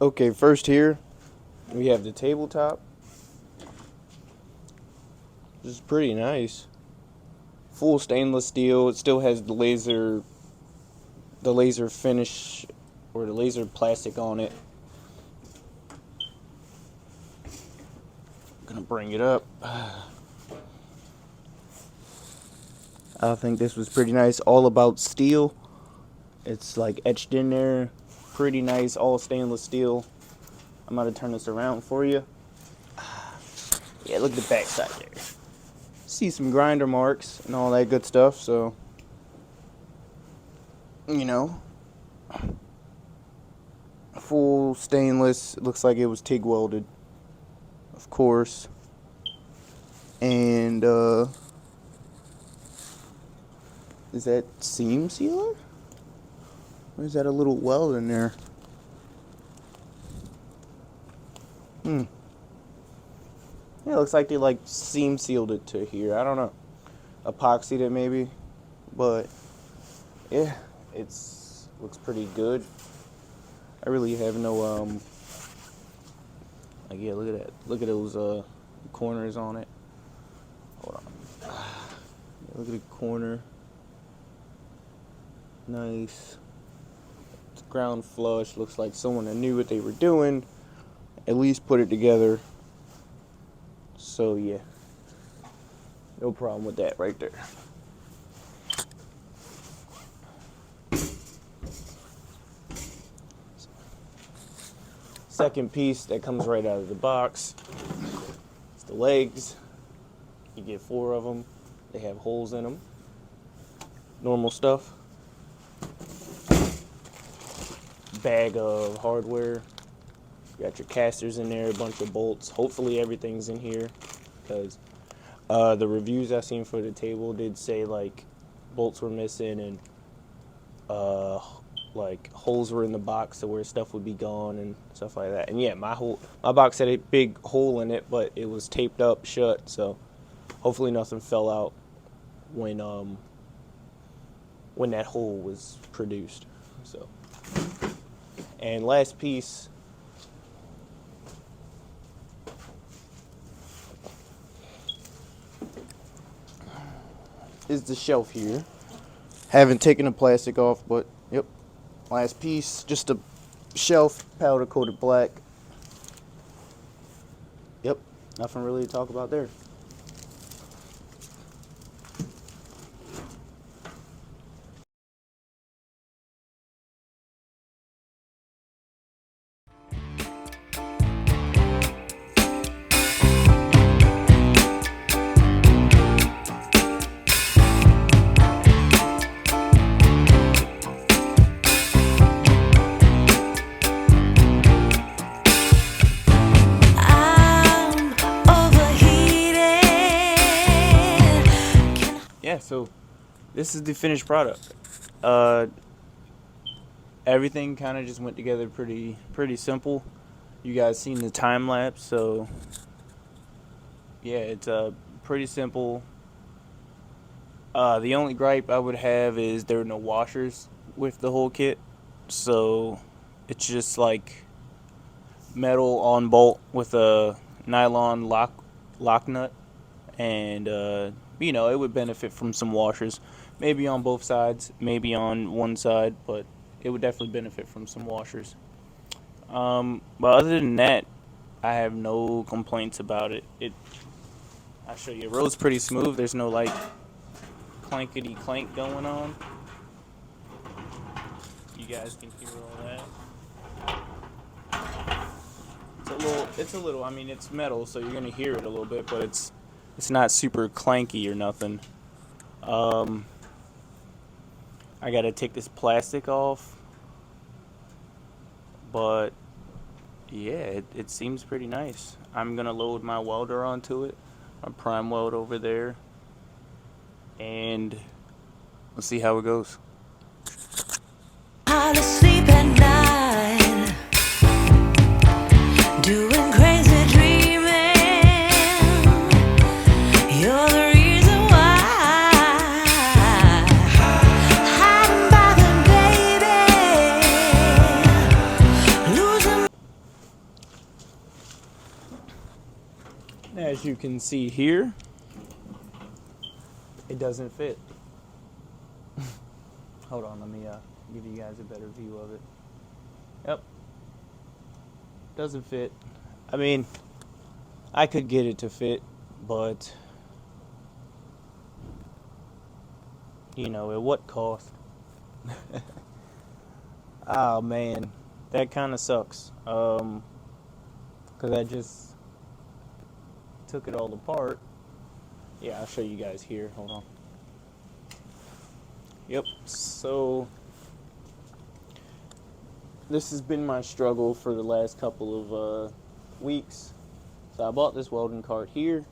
Okay, first here we have the tabletop. This is pretty nice. Full stainless steel. It still has the laser finish or the laser plastic on it. Gonna bring it up. I think this was pretty nice. All about steel. It's like etched in there. Pretty nice, all stainless steel. I'm gonna turn this around for you. Yeah, look at the back side there. See some grinder marks and all that good stuff, so you know, full stainless. It looks like it was TIG welded, of course. And is that seam sealer? Or is that a little weld in there? Yeah, it looks like they like seam sealed it to here. I don't know. Epoxied it maybe. But yeah, it's looks pretty good. I really have no like, yeah, look at that. Look at those corners on it. Hold on. Look at the corner. Nice. It's ground flush. Looks like someone that knew what they were doing at least put it together. So yeah, no problem with that right there. Second piece that comes right out of the box is the legs. You get 4 of them. They have holes in them. Normal stuff. Bag of hardware. You got your casters in there, a bunch of bolts. Hopefully everything's in here, because the reviews I seen for the table did say like bolts were missing and like holes were in the box, so where stuff would be gone and stuff like that. And yeah, my box had a big hole in it, but it was taped up shut, so hopefully nothing fell out when that hole was produced. So, and last piece is the shelf here. Haven't taken the plastic off, but yep. Last piece, just a shelf, powder coated black. Yep, nothing really to talk about there. Yeah, so this is the finished product. Everything kind of just went together pretty simple. You guys seen the time lapse, so yeah, it's pretty simple. The only gripe I would have is there are no washers with the whole kit, so it's just like metal on bolt with a nylon lock nut, and it would benefit from some washers, maybe on both sides, maybe on one side, but it would definitely benefit from some washers. But other than that, I have no complaints about it. I'll show you. It rolls pretty smooth. There's no like clankety clank going on. You guys can hear all that. It's a little. I mean, it's metal, so you're gonna hear it a little bit, but it's not super clanky or nothing. I gotta take this plastic off, but yeah, it seems pretty nice. I'm gonna load my welder onto it, my prime weld over there, and let's see how it goes. How to sleep at night, doing crazy dreaming. You're the reason why. Hiding by the baby, losing. as you can see here, it doesn't fit. Hold on, let me give you guys a better view of it. Yep, doesn't fit. I mean, I could get it to fit, but you know, at what cost? Oh man, that kind of sucks. Cause I just took it all apart. Yeah, I'll show you guys here. Hold on. Yep. So this has been my struggle for the last couple of weeks. So I bought this welding cart here.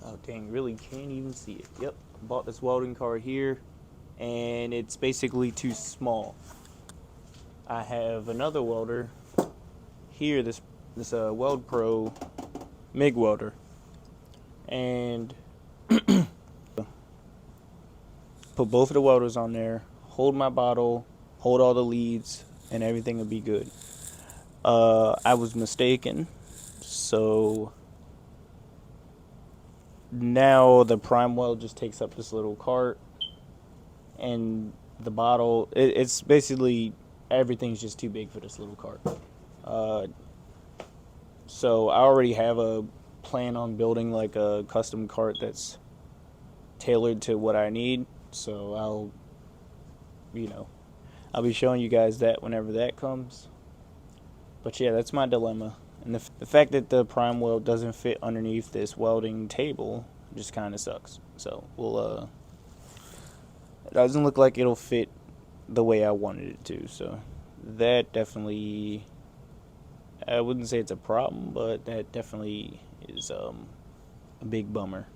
Oh dang, really can't even see it. Yep, bought this welding cart here, and it's basically too small. I have another welder here, this Weld Pro MIG welder, and put both of the welders on there, hold my bottle, hold all the leads, and everything will be good. I was mistaken, so now the prime weld just takes up this little cart, and the bottle, it's basically everything's just too big for this little cart. So I already have a plan on building like a custom cart that's tailored to what I need. So I'll be showing you guys that whenever that comes. But yeah, that's my dilemma. And the fact that the prime weld doesn't fit underneath this welding table just kind of sucks. So it doesn't look like it'll fit the way I wanted it to. So that definitely, I wouldn't say it's a problem, but that definitely is a big bummer.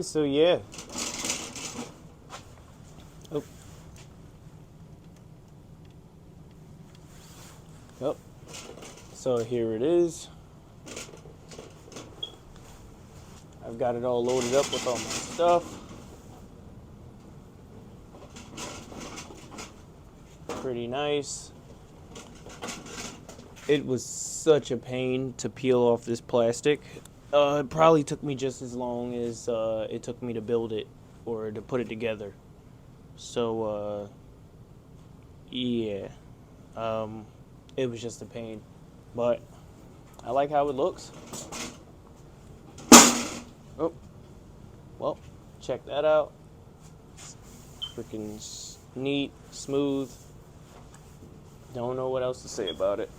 So yeah. Oh. Yep. So here it is. I've got it all loaded up with all my stuff. Pretty nice. It was such a pain to peel off this plastic. It probably took me just as long as it took me to build it or to put it together. So, yeah. It was just a pain. But I like how it looks. Oh. Well, check that out. Freaking neat, smooth. Don't know what else to say about it.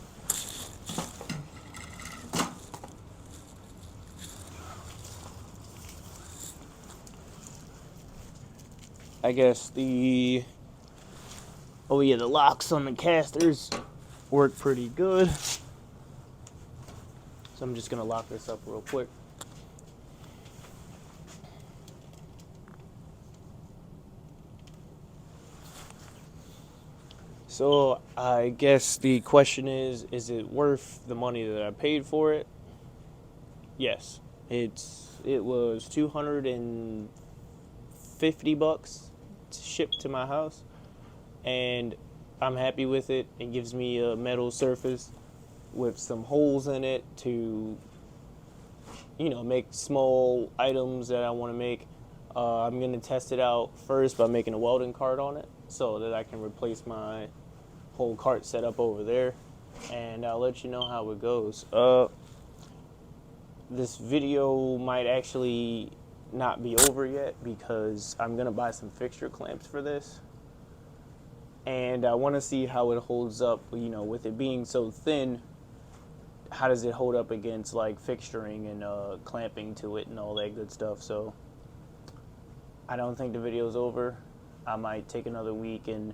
I guess the locks on the casters work pretty good. So I'm just gonna lock this up real quick. So I guess the question is it worth the money that I paid for it? Yes. It was $250 shipped to my house, and I'm happy with it. It gives me a metal surface with some holes in it to, make small items that I want to make. I'm going to test it out first by making a welding cart on it so that I can replace my whole cart setup over there, and I'll let you know how it goes. This video might actually not be over yet because I'm gonna buy some fixture clamps for this, and I want to see how it holds up, with it being so thin how does it hold up against like fixturing and clamping to it and all that good stuff. So I don't think the video's over. I might take another week and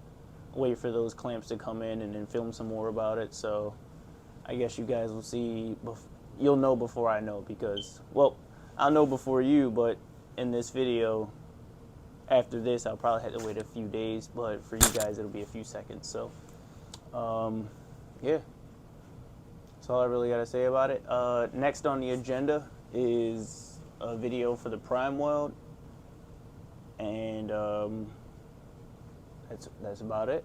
wait for those clamps to come in and then film some more about it. So I guess you guys will see, you'll know before I know, because, well, I'll know before you, but in this video, after this, I'll probably have to wait a few days, but for you guys, it'll be a few seconds. So, yeah, that's all I really got to say about it. Next on the agenda is a video for the prime weld, and that's about it.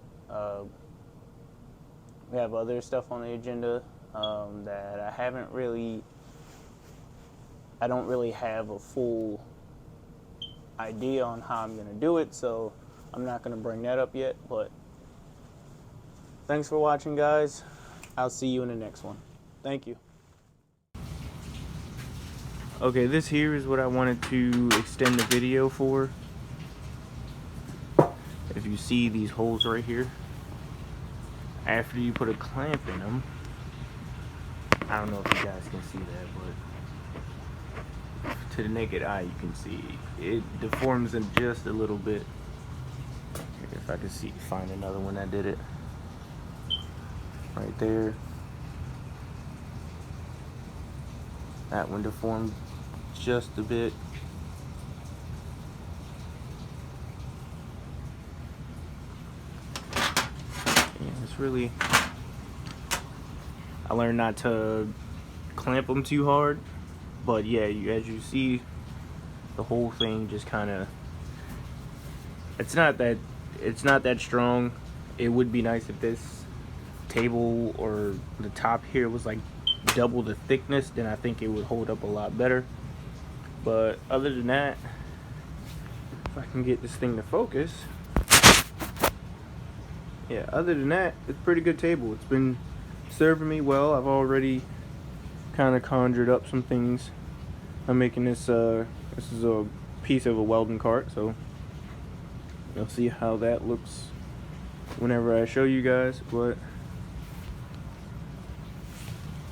We have other stuff on the agenda that I don't really have a full idea on how I'm gonna do it, so I'm not gonna bring that up yet. But thanks for watching, guys. I'll see you in the next one. Thank you. Okay, this here is what I wanted to extend the video for. If you see these holes right here, after you put a clamp in them, I don't know if you guys can see that, but to the naked eye you can see it deforms in just a little bit. If I can find another one that did it right there. That one deformed just a bit. It's really, I learned not to clamp them too hard, but yeah, as you see, the whole thing just kind of, it's not that strong. It would be nice if this table or the top here was like double the thickness, then I think it would hold up a lot better. But other than that, if I can get this thing to focus, yeah, other than that, it's a pretty good table. It's been serving me well. I've already kind of conjured up some things. I'm making this is a piece of a welding cart, so you'll see how that looks whenever I show you guys. But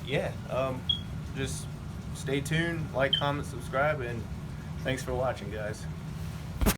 yeah, just stay tuned, like, comment, subscribe, and thanks for watching, guys.